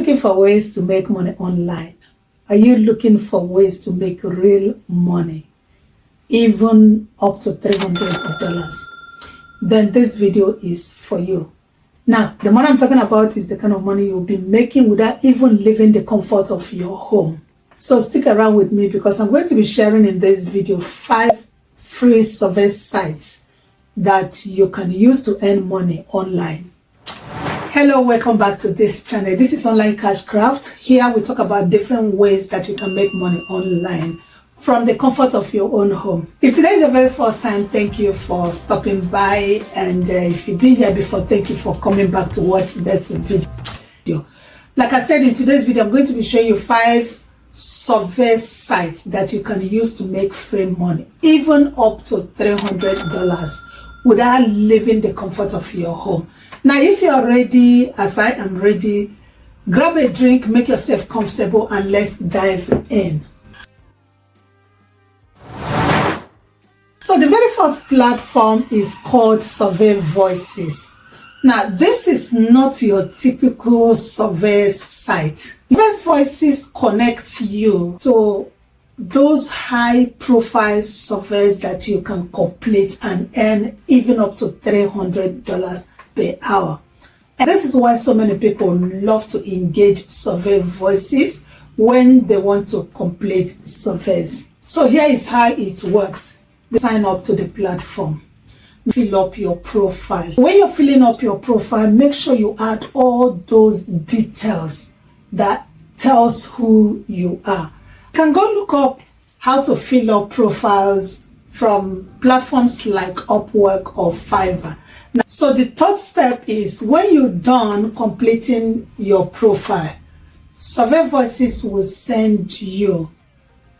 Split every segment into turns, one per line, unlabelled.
looking for ways to make money online? Are you looking for ways to make real money, even up to $300? Then this video is for you. Now, the money I'm talking about is the kind of money you'll be making without even leaving the comfort of your home. So stick around with me because I'm going to be sharing in this video 5 free survey sites that you can use to earn money online. Hello, welcome back to this channel. This is OnlineCashCraft. Here we talk about different ways that you can make money online from the comfort of your own home. If today is the very first time, thank you for stopping by, and if you've been here before, thank you for coming back to watch this video. Like I said, in today's video, I'm going to be showing you 5 survey sites that you can use to make free money, even up to $300 without leaving the comfort of your home. Now, if you're ready, as I am ready, grab a drink, make yourself comfortable, and let's dive in. So the very first platform is called Survey Voices. Now, this is not your typical survey site. Survey Voices connects you to those high-profile surveys that you can complete and earn even up to $300 per hour. And this is why so many people love to engage Survey Voices when they want to complete surveys. So here is how it works. Sign up to the platform. Fill up your profile. When you're filling up your profile, make sure you add all those details that tells who you are. You can go look up how to fill up profiles from platforms like Upwork or Fiverr. Now, so the third step is when you're done completing your profile, Survey Voices will send you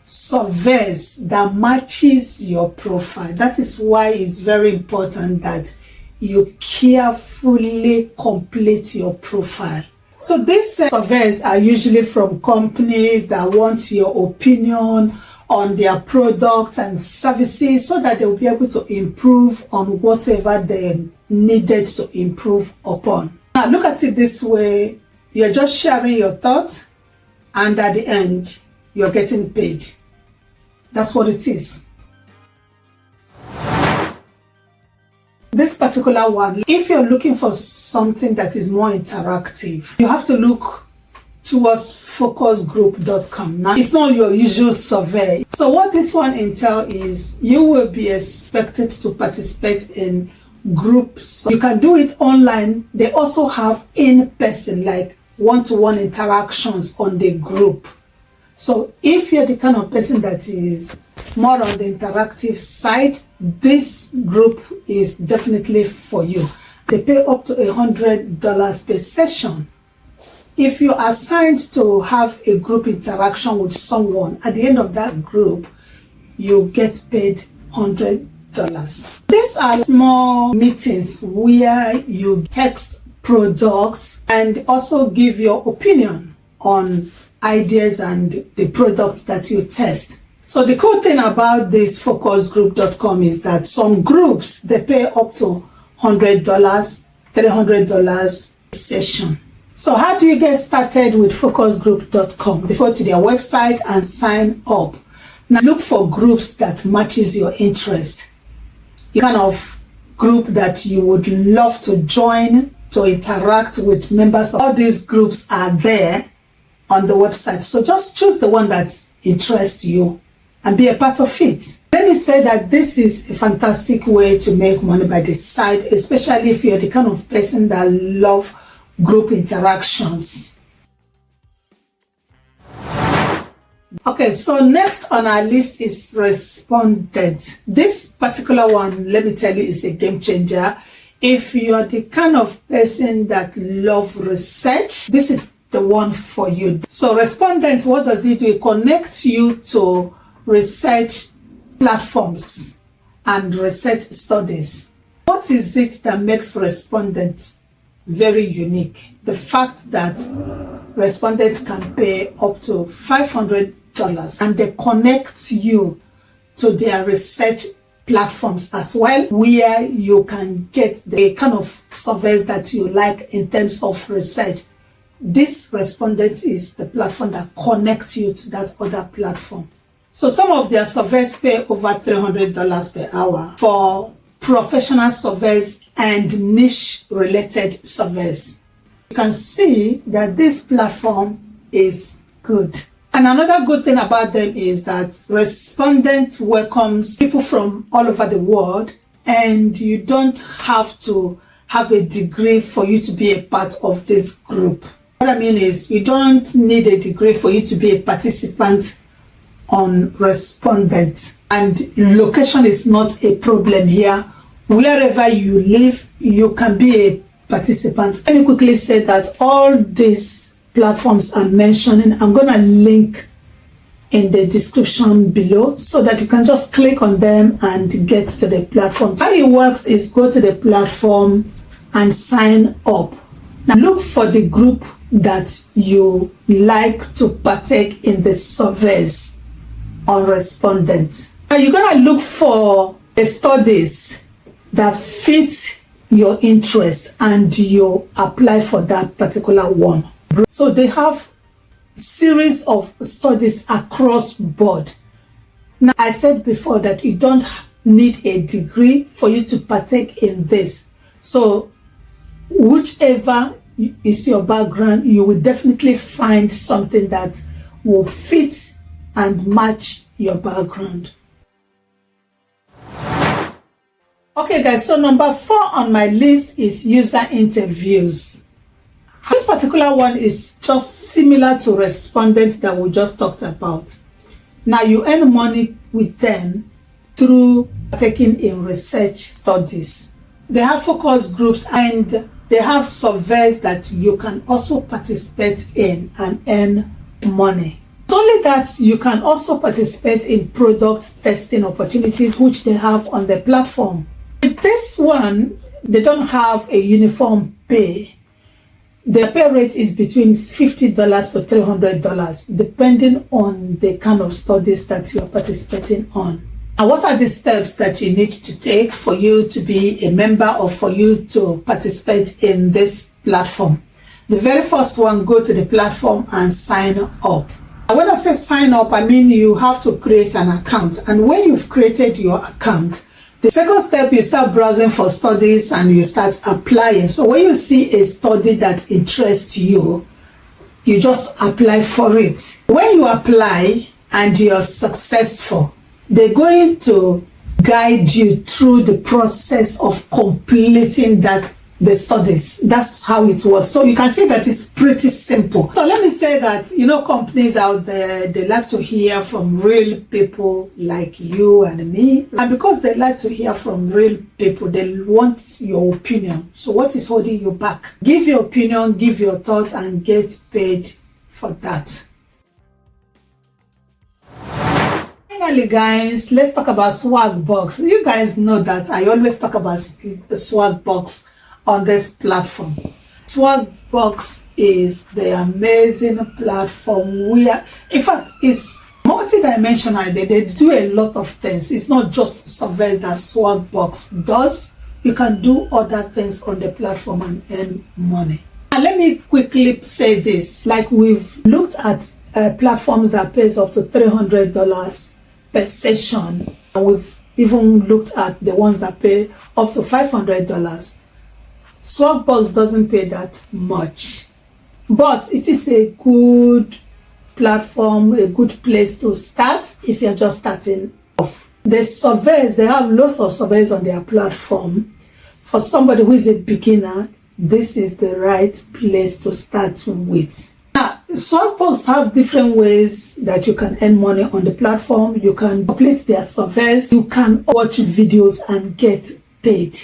surveys that matches your profile. That is why it's very important that you carefully complete your profile. So these surveys are usually from companies that want your opinion on their products and services so that they'll be able to improve on whatever they needed to improve upon. Now look at it this way, you're just sharing your thoughts and at the end you're getting paid. That's what it is. This particular one, if you're looking for something that is more interactive, you have to look towards focusgroup.com. Now, it's not your usual survey. So what this one entails is you will be expected to participate in groups. You can do it online. They also have in-person, like one-to-one interactions on the group. So if you're the kind of person that is more on the interactive side, this group is definitely for you. They pay up to $100 per session. If you are assigned to have a group interaction with someone, at the end of that group, you get paid $100. These are small meetings where you text products and also give your opinion on ideas and the products that you test. So the cool thing about this focusgroup.com is that some groups, they pay up to $100, $300 a session. So how do you get started with focusgroup.com? They go to their website and sign up. Now look for groups that matches your interest. The kind of group that you would love to join to interact with members. All these groups are there on the website. So just choose the one that interests you and be a part of it. Let me say that this is a fantastic way to make money by the side, especially if you're the kind of person that loves group interactions. Okay, so next on our list is Respondent. This particular one, let me tell you, is a game changer. If you're the kind of person that loves research, this is the one for you. So Respondent, what does it do? It connects you to research platforms and research studies. What is it that makes Respondent very unique? The fact that Respondent can pay up to $500 and they connect you to their research platforms as well, where you can get the kind of surveys that you like in terms of research this respondent is the platform that connects you to that other platform. So some of their surveys pay over $300 per hour for professional surveys and niche related surveys. You can see that this platform is good. And another good thing about them is that respondent welcomes people from all over the world, and you don't have to have a degree for you to be a part of this group. What I mean is, you don't need a degree for you to be a participant on respondent, and location is not a problem here. Wherever you live, you can be a participant. Let me quickly say that all these platforms I'm mentioning, I'm going to link in the description below so that you can just click on them and get to the platform. How it works is go to the platform and sign up. Now look for the group that you like to partake in the surveys on respondent. Now you're going to look for the studies that fit your interest and you apply for that particular one. So they have series of studies across board. Now I said before that you don't need a degree for you to partake in this. So whichever is your background, you will definitely find something that will fit and match your background. Okay guys, so number 4 on my list is user interviews. This particular one is just similar to respondent that we just talked about. Now you earn money with them through taking in research studies. They have focus groups and they have surveys that you can also participate in and earn money. Not only that, you can also participate in product testing opportunities which they have on the platform. With this one, they don't have a uniform pay. The pay rate is between $50 to $300 depending on the kind of studies that you are participating on. And what are the steps that you need to take for you to be a member or for you to participate in this platform? The very first one, go to the platform and sign up. And when I say sign up, I mean you have to create an account. And when you've created your account, the second step, you start browsing for studies and you start applying. So when you see a study that interests you, you just apply for it. When you apply and you're successful, they're going to guide you through the process of completing the studies. That's how it works. So you can see that it's pretty simple. So let me say that, companies out there, they like to hear from real people like you and me. And because they like to hear from real people, they want your opinion. So what is holding you back? Give your opinion, give your thoughts, and get paid for that. Finally, guys, let's talk about Swagbucks. You guys know that I always talk about Swagbucks on this platform. Swagbucks is the amazing platform where, in fact, it's multi-dimensional. They do a lot of things. It's not just surveys that Swagbucks does. You can do other things on the platform and earn money. And let me quickly say this. Like, we've looked at platforms that pays up to $300 per session, and we've even looked at the ones that pay up to $500. Swagbucks doesn't pay that much, but it is a good platform, a good place to start if you're just starting off. The surveys, they have lots of surveys on their platform. For somebody who is a beginner, this is the right place to start with. Now, Swagbucks have different ways that you can earn money on the platform. You can complete their surveys, you can watch videos and get paid.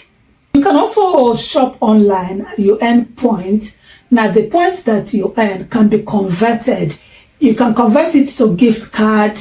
You can also shop online, you earn points. Now the points that you earn can be converted. You can convert it to gift card.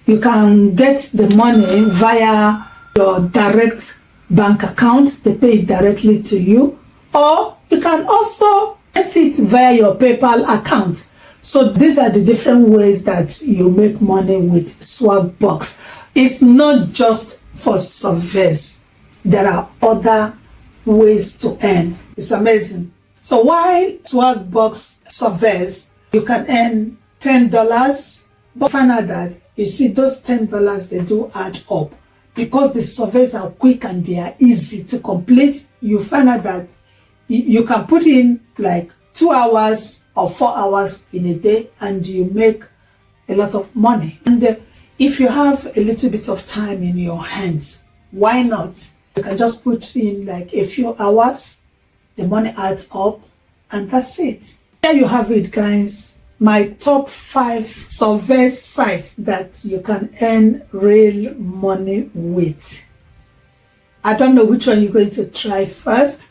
You can get the money via your direct bank account. They pay it directly to you. Or you can also get it via your PayPal account. So these are the different ways that you make money with Swagbucks. It's not just for surveys. There are other ways to earn. It's amazing. So while Swagbucks surveys, you can earn $10, but find out that you see those $10 they do add up because the surveys are quick and they are easy to complete. You find out that you can put in like 2 hours or 4 hours in a day and you make a lot of money. And if you have a little bit of time in your hands, why not? You can just put in like a few hours, the money adds up, and that's it. There you have it, guys. My top 5 survey sites that you can earn real money with. I don't know which one you're going to try first,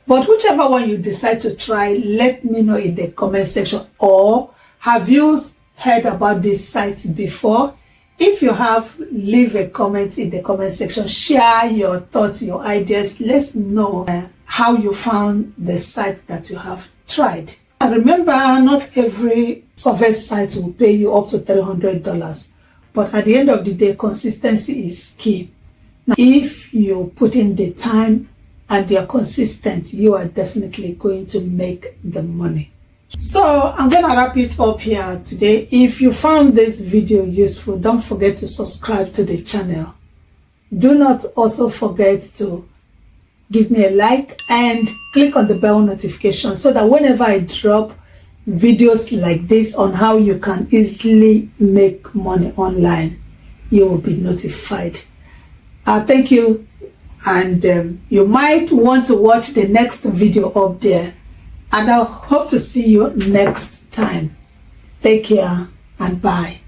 but whichever one you decide to try, let me know in the comment section. Or have you heard about these sites before? If you have, leave a comment in the comment section. Share your thoughts, your ideas. Let's know how you found the site that you have tried. And remember, not every survey site will pay you up to $300. But at the end of the day, consistency is key. Now, if you put in the time and you're consistent, you are definitely going to make the money. So I'm going to wrap it up here today. If you found this video useful, don't forget to subscribe to the channel. Do not also forget to give me a like and click on the bell notification so that whenever I drop videos like this on how you can easily make money online, you will be notified. Thank you, and you might want to watch the next video up there. And I hope to see you next time. Take care and bye.